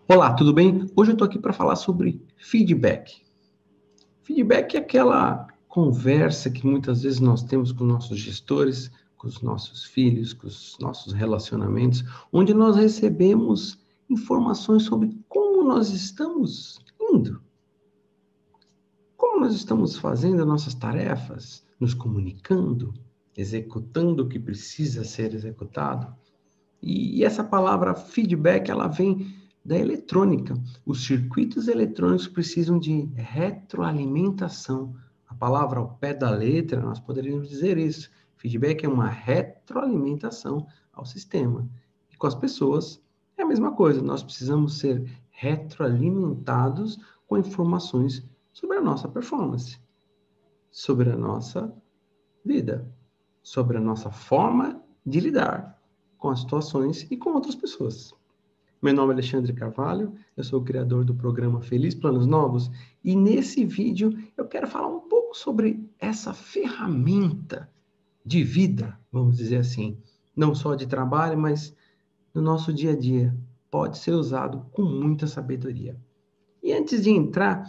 Olá, tudo bem? Hoje eu estou aqui para falar sobre feedback. Feedback é aquela conversa que muitas vezes nós temos com nossos gestores, com os nossos filhos, com os nossos relacionamentos, onde nós recebemos informações sobre como nós estamos indo, como nós estamos fazendo nossas tarefas, nos comunicando, executando o que precisa ser executado. E essa palavra feedback, ela vem da eletrônica. Os circuitos eletrônicos precisam de retroalimentação. A palavra ao pé da letra, nós poderíamos dizer isso. Feedback é uma retroalimentação ao sistema. E com as pessoas é a mesma coisa. Nós precisamos ser retroalimentados com informações sobre a nossa performance, sobre a nossa vida, sobre a nossa forma de lidar com as situações e com outras pessoas. Meu nome é Alexandre Carvalho, eu sou o criador do programa Feliz Planos Novos e nesse vídeo eu quero falar um pouco sobre essa ferramenta de vida, vamos dizer assim, não só de trabalho, mas no nosso dia a dia. Pode ser usado com muita sabedoria. E antes de entrar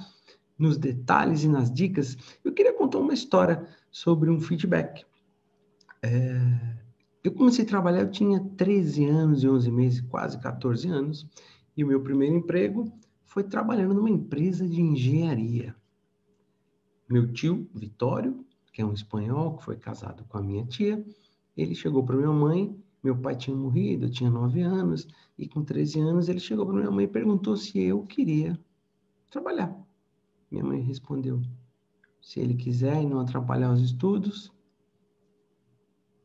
nos detalhes e nas dicas, eu queria contar uma história sobre um feedback. Eu comecei a trabalhar, eu tinha 13 anos e 11 meses, quase 14 anos, e o meu primeiro emprego foi trabalhando numa empresa de engenharia. Meu tio, Vitório, que é um espanhol, que foi casado com a minha tia, ele chegou para minha mãe, meu pai tinha morrido, eu tinha 9 anos, e com 13 anos ele chegou para minha mãe e perguntou se eu queria trabalhar. Minha mãe respondeu, se ele quiser e não atrapalhar os estudos,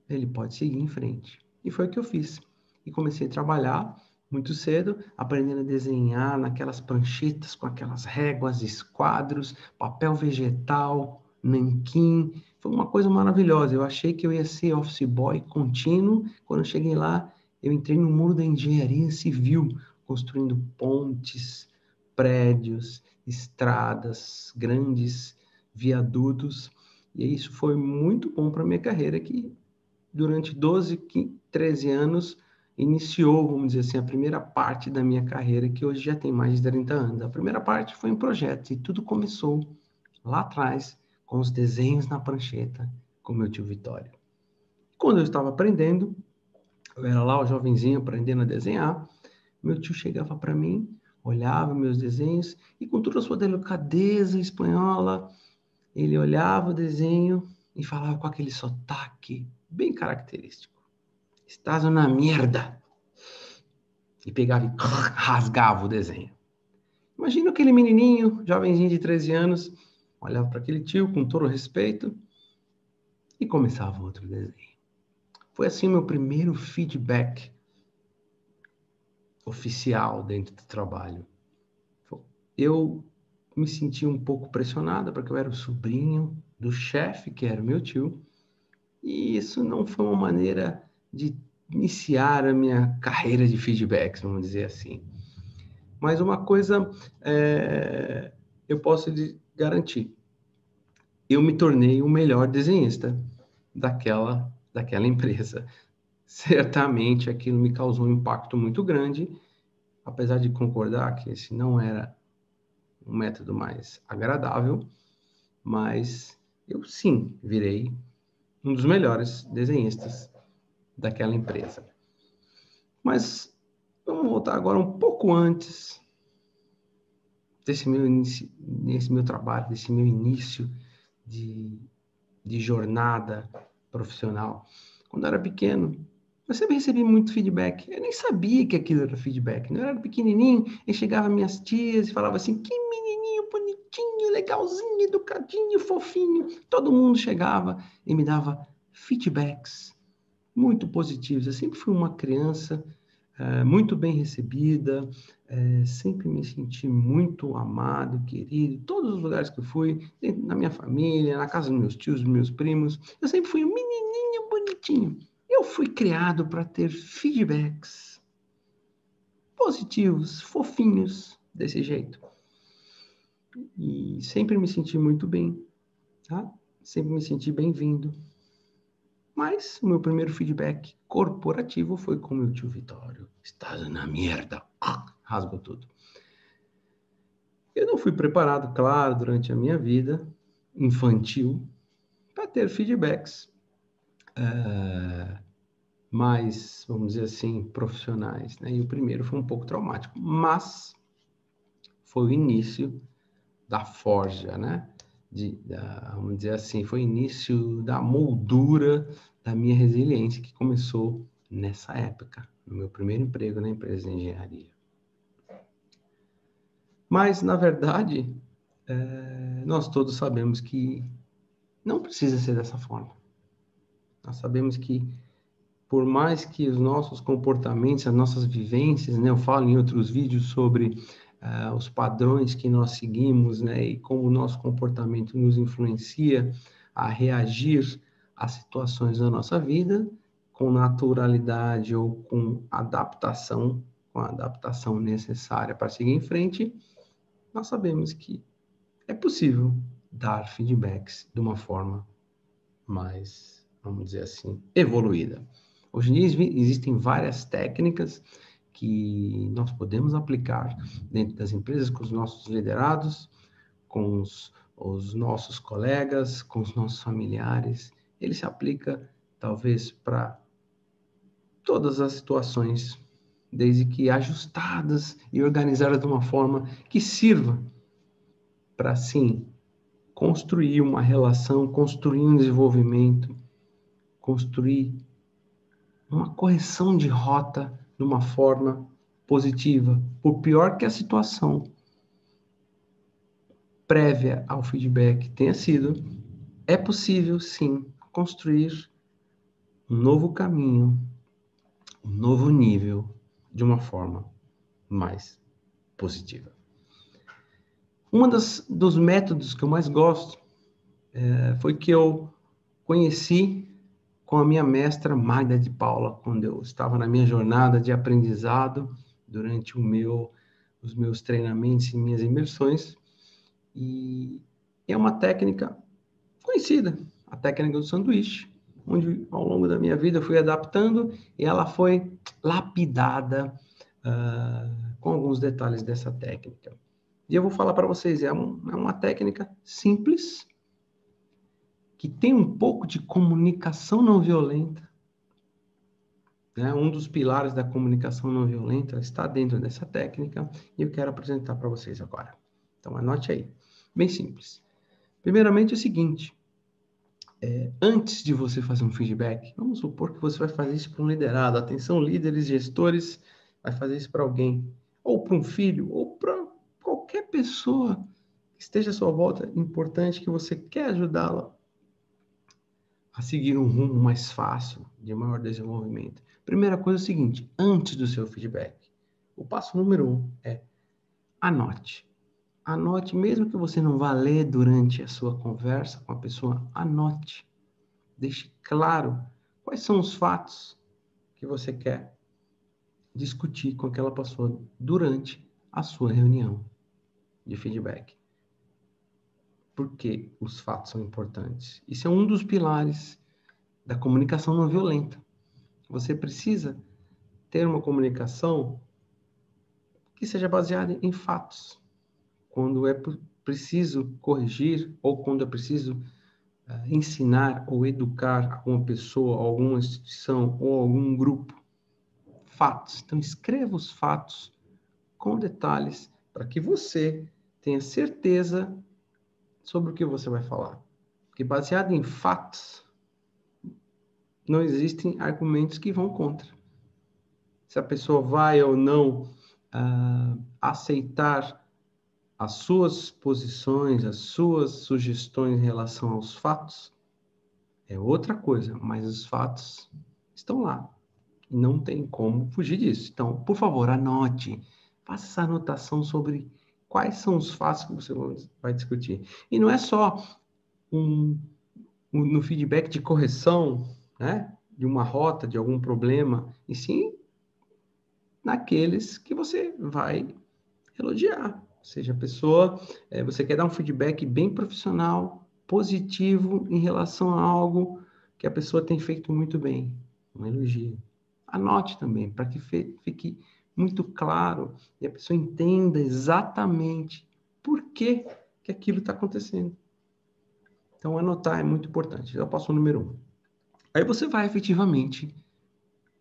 ele pode seguir em frente. E foi o que eu fiz. E comecei a trabalhar muito cedo, aprendendo a desenhar naquelas pranchetas com aquelas réguas, esquadros, papel vegetal, nanquim. Foi uma coisa maravilhosa. Eu achei que eu ia ser office boy contínuo. Quando eu cheguei lá, eu entrei no mundo da engenharia civil, construindo pontes, prédios, estradas, grandes viadutos. E isso foi muito bom para a minha carreira, que durante 12, 13 anos, iniciou, vamos dizer assim, a primeira parte da minha carreira, que hoje já tem mais de 30 anos. A primeira parte foi em projetos, e tudo começou lá atrás, com os desenhos na prancheta, com meu tio Vitório. Quando eu estava aprendendo, eu era lá o jovenzinho aprendendo a desenhar, meu tio chegava para mim, olhava meus desenhos, e com toda a sua delicadeza espanhola, ele olhava o desenho e falava com aquele sotaque bem característico. Estás na merda. E pegava e rasgava o desenho. Imagina aquele menininho, jovenzinho de 13 anos, olhava para aquele tio com todo respeito e começava outro desenho. Foi assim o meu primeiro feedback oficial dentro do trabalho. Eu me senti um pouco pressionado, porque eu era o sobrinho do chefe, que era o meu tio, e isso não foi uma maneira de iniciar a minha carreira de feedbacks, vamos dizer assim. Mas uma coisa eu posso garantir. Eu me tornei o melhor desenhista daquela empresa. Certamente aquilo me causou um impacto muito grande, apesar de concordar que esse não era um método mais agradável, mas eu sim virei um dos melhores desenhistas daquela empresa. Mas vamos voltar agora um pouco antes nesse meu trabalho, desse meu início de jornada profissional. Quando eu era pequeno, eu sempre recebi muito feedback. Eu nem sabia que aquilo era feedback. Eu era pequenininho, e chegava minhas tias e falava assim, que menininho bonitinho, legalzinho, educadinho, fofinho. Todo mundo chegava e me dava feedbacks muito positivos. Eu sempre fui uma criança muito bem recebida, sempre me senti muito amado, querido, todos os lugares que eu fui, na minha família, na casa dos meus tios, dos meus primos, eu sempre fui um menininho bonitinho. Eu fui criado para ter feedbacks positivos, fofinhos, desse jeito. E sempre me senti muito bem, tá? Sempre me senti bem-vindo. Mas o meu primeiro feedback corporativo foi com meu tio Vitório. Estás na merda. Rasgou tudo. Eu não fui preparado, claro, durante a minha vida infantil para ter feedbacks mais, vamos dizer assim, profissionais, né? E o primeiro foi um pouco traumático, mas foi o início da forja, né? Vamos dizer assim, foi o início da moldura da minha resiliência que começou nessa época, no meu primeiro emprego na empresa de engenharia. Mas, na verdade, nós todos sabemos que não precisa ser dessa forma. Nós sabemos que, por mais que os nossos comportamentos, as nossas vivências, né, eu falo em outros vídeos sobre os padrões que nós seguimos, né, e como o nosso comportamento nos influencia a reagir às situações da nossa vida com naturalidade ou com a adaptação necessária para seguir em frente, nós sabemos que é possível dar feedbacks de uma forma mais, vamos dizer assim, evoluída. Hoje em dia existem várias técnicas que nós podemos aplicar dentro das empresas com os nossos liderados, com os nossos colegas, com os nossos familiares. Ele se aplica, talvez, para todas as situações, desde que ajustadas e organizadas de uma forma que sirva para, sim, construir uma relação, construir um desenvolvimento, construir uma correção de rota de uma forma positiva, por pior que a situação prévia ao feedback tenha sido, é possível, sim, construir um novo caminho, um novo nível de uma forma mais positiva. Dos métodos que eu mais gosto foi que eu conheci com a minha mestra Magda de Paula, quando eu estava na minha jornada de aprendizado, durante os meus treinamentos e minhas imersões, e é uma técnica conhecida, a técnica do sanduíche, onde ao longo da minha vida eu fui adaptando e ela foi lapidada com alguns detalhes dessa técnica. E eu vou falar para vocês, é uma técnica simples, que tem um pouco de comunicação não violenta, né? Um dos pilares da comunicação não violenta está dentro dessa técnica e eu quero apresentar para vocês agora. Então, anote aí. Bem simples. Primeiramente, é o seguinte. Antes de você fazer um feedback, vamos supor que você vai fazer isso para um liderado. Atenção, líderes, gestores, vai fazer isso para alguém. Ou para um filho, ou para qualquer pessoa que esteja à sua volta, importante que você quer ajudá-la a seguir um rumo mais fácil, de maior desenvolvimento. Primeira coisa é o seguinte, antes do seu feedback, o passo número 1 é anote. Anote, mesmo que você não vá ler durante a sua conversa com a pessoa, anote. Deixe claro quais são os fatos que você quer discutir com aquela pessoa durante a sua reunião de feedback. Por que os fatos são importantes? Isso é um dos pilares da comunicação não violenta. Você precisa ter uma comunicação que seja baseada em fatos. Quando é preciso corrigir ou quando é preciso ensinar ou educar alguma pessoa, alguma instituição ou algum grupo. Fatos. Então, escreva os fatos com detalhes para que você tenha certeza sobre o que você vai falar. Porque baseado em fatos, não existem argumentos que vão contra. Se a pessoa vai ou não aceitar as suas posições, as suas sugestões em relação aos fatos, é outra coisa, mas os fatos estão lá. E não tem como fugir disso. Então, por favor, anote. Faça essa anotação sobre quais são os fatos que você vai discutir. E não é só no feedback de correção, né, de uma rota, de algum problema, e sim naqueles que você vai elogiar. Ou seja, a pessoa, você quer dar um feedback bem profissional, positivo em relação a algo que a pessoa tem feito muito bem. Um elogio. Anote também, para que fique muito claro e a pessoa entenda exatamente por que aquilo está acontecendo. Então, anotar é muito importante. Já passo o número 1. Aí você vai efetivamente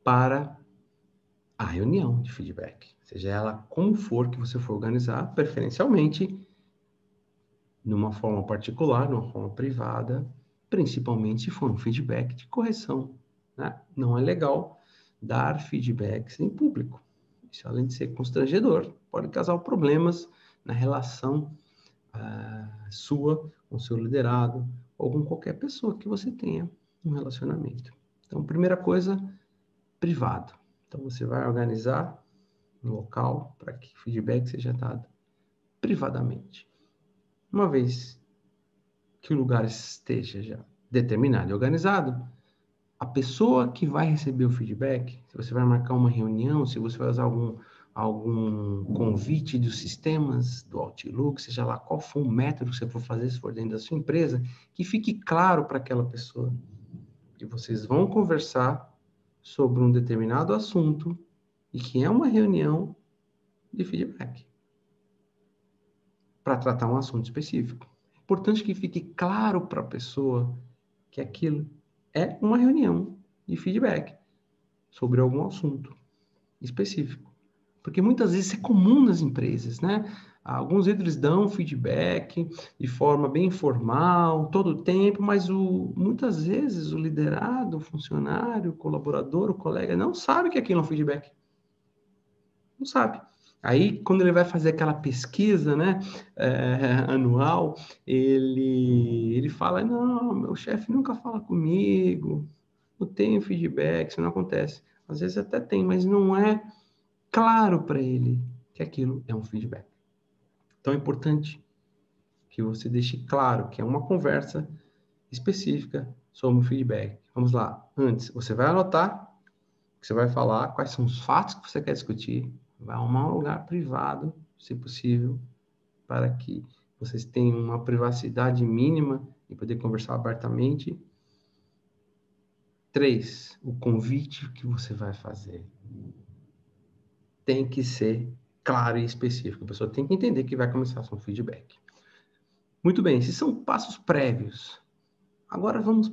para a reunião de feedback. Seja ela como for que você for organizar, preferencialmente numa forma particular, numa forma privada, principalmente se for um feedback de correção, né? Não é legal dar feedbacks em público. Isso, além de ser constrangedor, pode causar problemas na relação sua com o seu liderado ou com qualquer pessoa que você tenha um relacionamento. Então, primeira coisa, privado. Então, você vai organizar um local para que o feedback seja dado privadamente. Uma vez que o lugar esteja já determinado e organizado, a pessoa que vai receber o feedback, se você vai marcar uma reunião, se você vai usar algum convite dos sistemas do Outlook, seja lá qual for o método que você for fazer, se for dentro da sua empresa, que fique claro para aquela pessoa que vocês vão conversar sobre um determinado assunto e que é uma reunião de feedback para tratar um assunto específico. É importante que fique claro para a pessoa que aquilo é uma reunião de feedback sobre algum assunto específico. Porque muitas vezes é comum nas empresas, né? Alguns líderes dão feedback de forma bem informal, todo o tempo, mas muitas vezes o liderado, o funcionário, o colaborador, o colega não sabe que aquilo é um feedback. Não sabe. Aí, quando ele vai fazer aquela pesquisa, né, anual, ele fala, não, meu chefe nunca fala comigo, não tenho feedback, isso não acontece. Às vezes até tem, mas não é claro para ele que aquilo é um feedback. Então, é importante que você deixe claro que é uma conversa específica sobre o feedback. Vamos lá. Antes, você vai anotar o que você vai falar, quais são os fatos que você quer discutir, vai arrumar um lugar privado, se possível, para que vocês tenham uma privacidade mínima e poder conversar abertamente. 3, o convite que você vai fazer tem que ser claro e específico. A pessoa tem que entender que vai começar um feedback. Muito bem, esses são passos prévios. Agora vamos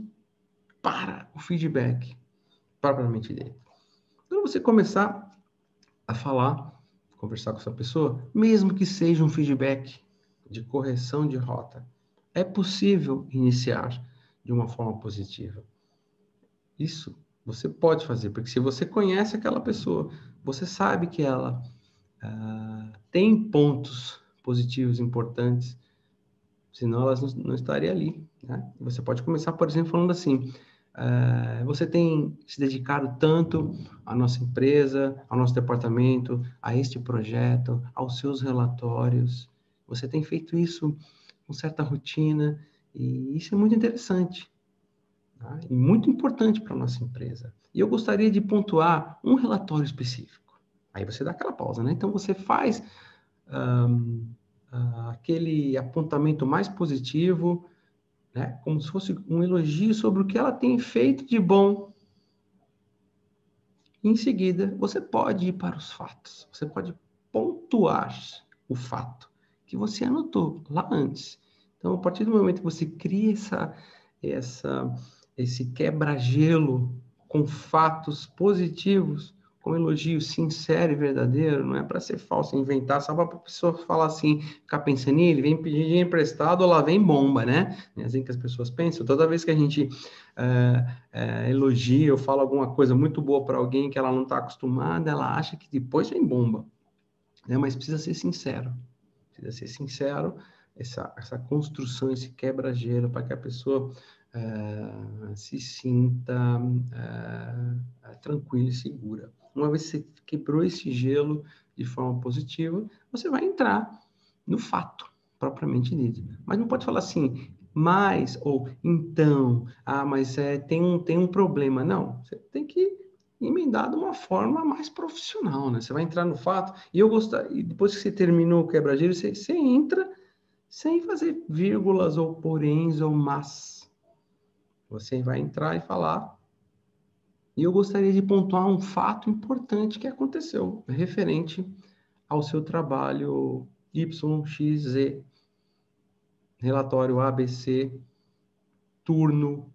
para o feedback propriamente dito. Quando você começar a falar, conversar com essa pessoa, mesmo que seja um feedback de correção de rota, é possível iniciar de uma forma positiva. Isso você pode fazer, porque se você conhece aquela pessoa, você sabe que ela tem pontos positivos importantes, senão ela não estaria ali, né? Você pode começar, por exemplo, falando assim, você tem se dedicado tanto à nossa empresa, ao nosso departamento, a este projeto, aos seus relatórios. Você tem feito isso com certa rotina e isso é muito interessante, tá? E muito importante para a nossa empresa. E eu gostaria de pontuar um relatório específico. Aí você dá aquela pausa, né? Então você faz aquele apontamento mais positivo, né? Como se fosse um elogio sobre o que ela tem feito de bom. Em seguida, você pode ir para os fatos. Você pode pontuar o fato que você anotou lá antes. Então, a partir do momento que você cria esse quebra-gelo com fatos positivos, com elogio sincero e verdadeiro, não é para ser falso, inventar, só para a pessoa falar assim, ficar pensando nele, vem pedir dinheiro emprestado ou lá vem bomba, né? É assim que as pessoas pensam. Toda vez que a gente elogia ou fala alguma coisa muito boa para alguém que ela não está acostumada, ela acha que depois vem bomba, né? Mas precisa ser sincero. Precisa ser sincero, essa construção, esse quebra-gelo, para que a pessoa se sinta tranquila e segura. Uma vez que você quebrou esse gelo de forma positiva, você vai entrar no fato, propriamente dito. Mas não pode falar assim, mas, ou então, mas tem um problema. Não, você tem que emendar de uma forma mais profissional, né? Você vai entrar no fato, e depois que você terminou o quebra-gelo, você entra sem fazer vírgulas, ou poréns, ou mas. Você vai entrar e falar, e eu gostaria de pontuar um fato importante que aconteceu, referente ao seu trabalho YXZ. relatório ABC, turno,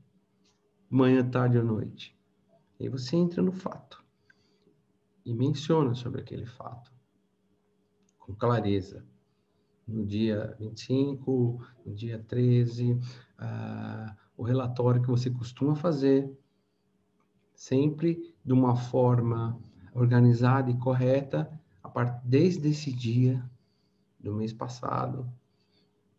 manhã, tarde ou noite. E aí você entra no fato e menciona sobre aquele fato com clareza. No dia 25, no dia 13, o relatório que você costuma fazer, sempre de uma forma organizada e correta, desde esse dia do mês passado,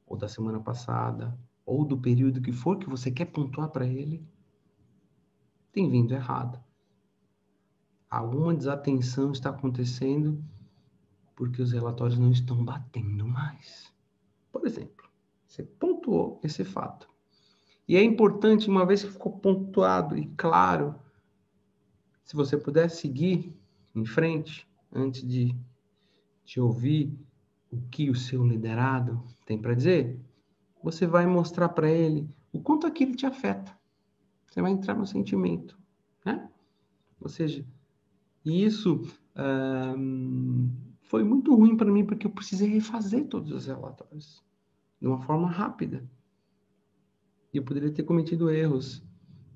ou da semana passada, ou do período que for que você quer pontuar para ele, tem vindo errado. Alguma desatenção está acontecendo porque os relatórios não estão batendo mais. Por exemplo, você pontuou esse fato. E é importante, uma vez que ficou pontuado e claro, se você puder seguir em frente, antes de ouvir o que o seu liderado tem para dizer, você vai mostrar para ele o quanto aquilo te afeta. Você vai entrar no sentimento, né? Ou seja, isso foi muito ruim para mim, porque eu precisei refazer todos os relatórios de uma forma rápida. E eu poderia ter cometido erros.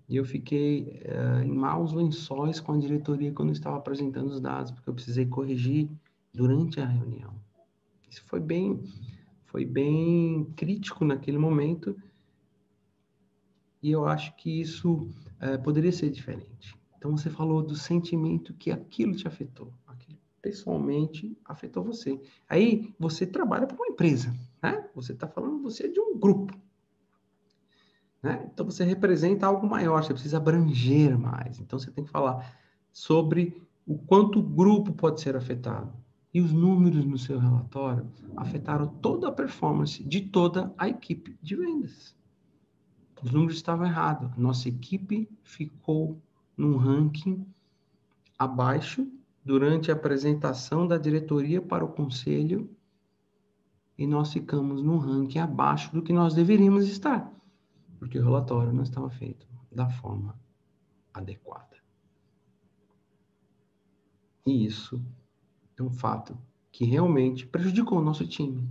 E eu fiquei em maus lençóis com a diretoria quando eu estava apresentando os dados, porque eu precisei corrigir durante a reunião. Isso foi bem crítico naquele momento, e eu acho que isso poderia ser diferente. Então, você falou do sentimento que aquilo te afetou, aquilo pessoalmente afetou você. Aí, você trabalha para uma empresa, né? Você está falando, você é de um grupo, né? Então, você representa algo maior, você precisa abranger mais. Então, você tem que falar sobre o quanto o grupo pode ser afetado. E os números no seu relatório afetaram toda a performance de toda a equipe de vendas. Os números estavam errados. Nossa equipe ficou num ranking abaixo durante a apresentação da diretoria para o conselho, e nós ficamos num ranking abaixo do que nós deveríamos estar, porque o relatório não estava feito da forma adequada. E isso é um fato que realmente prejudicou o nosso time,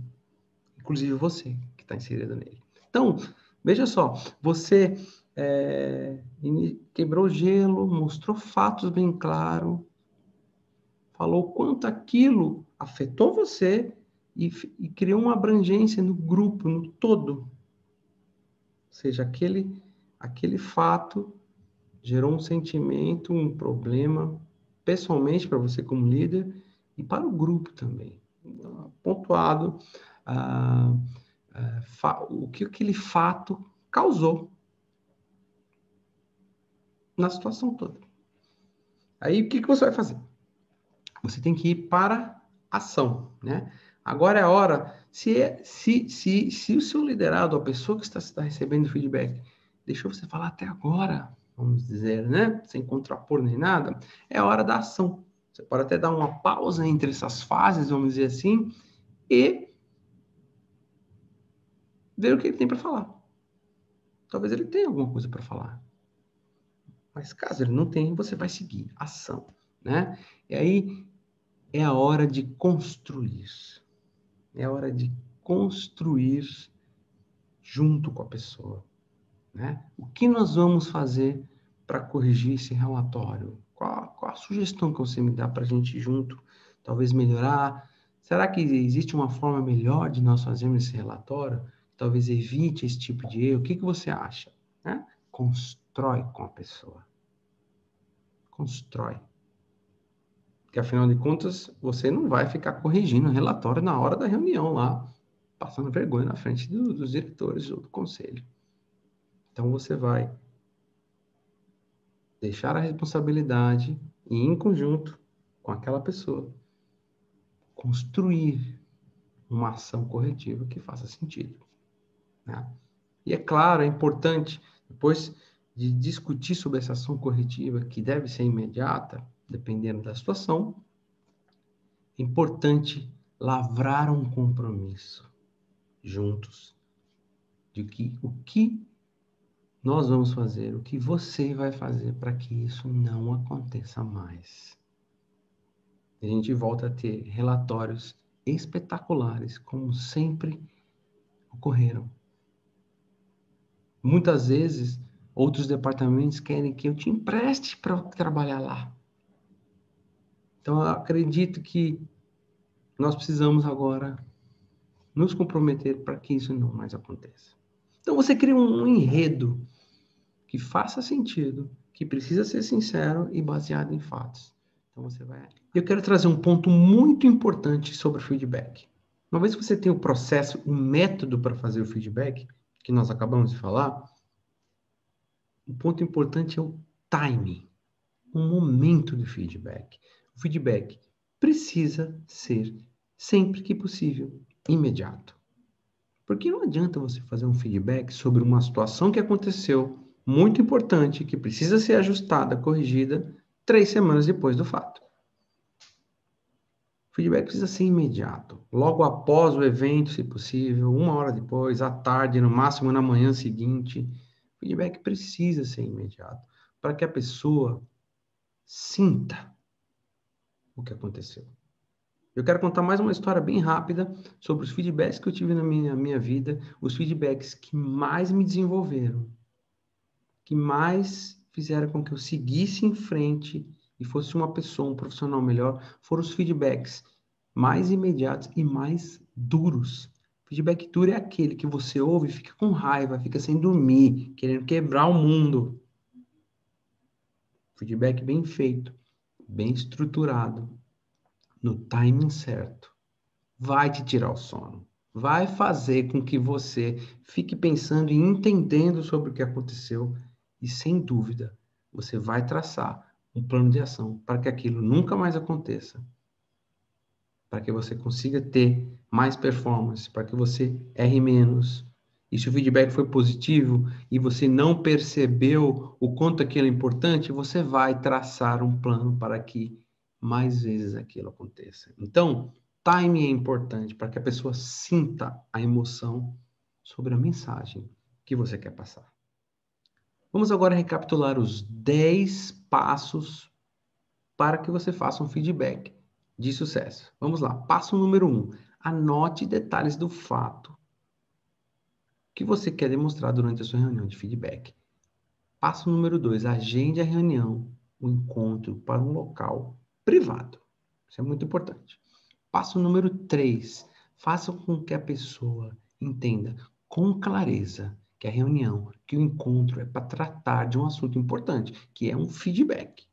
inclusive você que está inserido nele. Então, veja só, você quebrou gelo, mostrou fatos bem claros, falou quanto aquilo afetou você e criou uma abrangência no grupo, no todo. Ou seja, aquele fato gerou um sentimento, um problema, pessoalmente para você como líder e para o grupo também. Pontuado o que aquele fato causou na situação toda. Aí, o que você vai fazer? Você tem que ir para ação, né? Agora é a hora, se o seu liderado, a pessoa que está recebendo feedback, deixou você falar até agora, vamos dizer, né? Sem contrapor nem nada, é a hora da ação. Você pode até dar uma pausa entre essas fases, vamos dizer assim, e ver o que ele tem para falar. Talvez ele tenha alguma coisa para falar. Mas caso ele não tenha, você vai seguir ação, né? E aí é a hora de construir. É a hora de construir junto com a pessoa, né? O que nós vamos fazer para corrigir esse relatório? Qual a sugestão que você me dá para a gente junto, talvez melhorar? Será que existe uma forma melhor de nós fazermos esse relatório? Talvez evite esse tipo de erro. O que você acha? Né? Constrói com a pessoa. Constrói. Porque, afinal de contas, você não vai ficar corrigindo o relatório na hora da reunião lá, passando vergonha na frente dos diretores ou do conselho. Então, você vai deixar a responsabilidade e, em conjunto com aquela pessoa, construir uma ação corretiva que faça sentido, né? E é claro, é importante, depois de discutir sobre essa ação corretiva, que deve ser imediata, dependendo da situação, é importante lavrar um compromisso juntos de o que nós vamos fazer, o que você vai fazer para que isso não aconteça mais. A gente volta a ter relatórios espetaculares, como sempre ocorreram. Muitas vezes, outros departamentos querem que eu te empreste para trabalhar lá. Então, eu acredito que nós precisamos agora nos comprometer para que isso não mais aconteça. Então, você cria um enredo que faça sentido, que precisa ser sincero e baseado em fatos. Então, você vai... Eu quero trazer um ponto muito importante sobre o feedback. Uma vez que você tem o processo, o método para fazer o feedback, que nós acabamos de falar, o ponto importante é o timing, o momento do feedback. O feedback precisa ser, sempre que possível, imediato. Porque não adianta você fazer um feedback sobre uma situação que aconteceu, muito importante, que precisa ser ajustada, corrigida, 3 semanas depois do fato. O feedback precisa ser imediato, logo após o evento, se possível, 1 hora depois, à tarde, no máximo na manhã seguinte. O feedback precisa ser imediato, para que a pessoa sinta o que aconteceu. Eu quero contar mais uma história bem rápida sobre os feedbacks que eu tive na minha vida, os feedbacks que mais me desenvolveram, que mais fizeram com que eu seguisse em frente e fosse uma pessoa, um profissional melhor, foram os feedbacks mais imediatos e mais duros. Feedback duro é aquele que você ouve e fica com raiva, fica sem dormir, querendo quebrar o mundo. Feedback bem feito, bem estruturado, no timing certo, vai te tirar o sono. Vai fazer com que você fique pensando e entendendo sobre o que aconteceu e, sem dúvida, você vai traçar um plano de ação para que aquilo nunca mais aconteça, para que você consiga ter mais performance, para que você erre menos. E se o feedback foi positivo e você não percebeu o quanto aquilo é importante, você vai traçar um plano para que mais vezes aquilo aconteça. Então, timing é importante para que a pessoa sinta a emoção sobre a mensagem que você quer passar. Vamos agora recapitular os 10 passos para que você faça um feedback de sucesso. Vamos lá. Passo número 1. Anote detalhes do fato que você quer demonstrar durante a sua reunião de feedback. Passo número 2. Agende a reunião, o encontro para um local privado. Isso é muito importante. Passo número 3. Faça com que a pessoa entenda com clareza que a reunião, que o encontro é para tratar de um assunto importante, que é um feedback.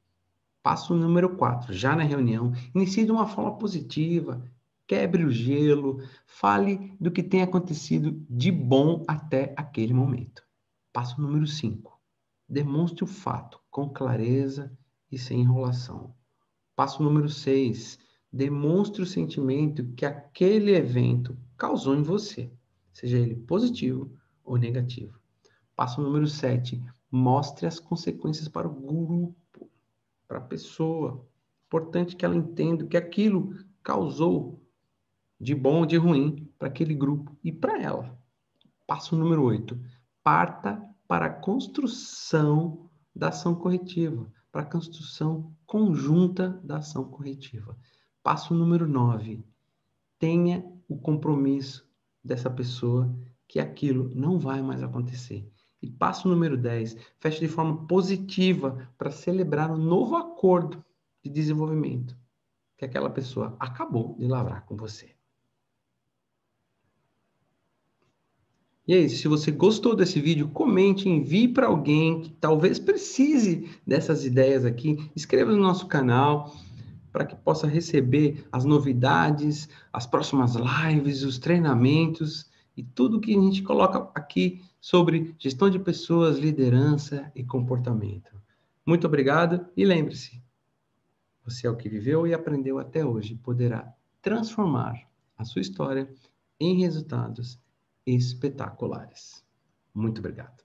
Passo número 4. Já na reunião, inicie de uma forma positiva, quebre o gelo, fale do que tem acontecido de bom até aquele momento. Passo número 5. Demonstre o fato com clareza e sem enrolação. Passo número 6. Demonstre o sentimento que aquele evento causou em você, seja ele positivo ou negativo. Passo número 7. Mostre as consequências para o grupo, para a pessoa. Importante que ela entenda que aquilo causou de bom ou de ruim para aquele grupo e para ela. Passo número 8. Parta para a construção da ação corretiva, para a construção conjunta da ação corretiva. Passo número 9. Tenha o compromisso dessa pessoa que aquilo não vai mais acontecer. E passo número 10, feche de forma positiva para celebrar um novo acordo de desenvolvimento que aquela pessoa acabou de lavrar com você. E é isso. Se você gostou desse vídeo, comente, envie para alguém que talvez precise dessas ideias aqui. Inscreva no nosso canal para que possa receber as novidades, as próximas lives, os treinamentos e tudo que a gente coloca aqui sobre gestão de pessoas, liderança e comportamento. Muito obrigado e lembre-se, você é o que viveu e aprendeu até hoje, poderá transformar a sua história em resultados espetaculares. Muito obrigado.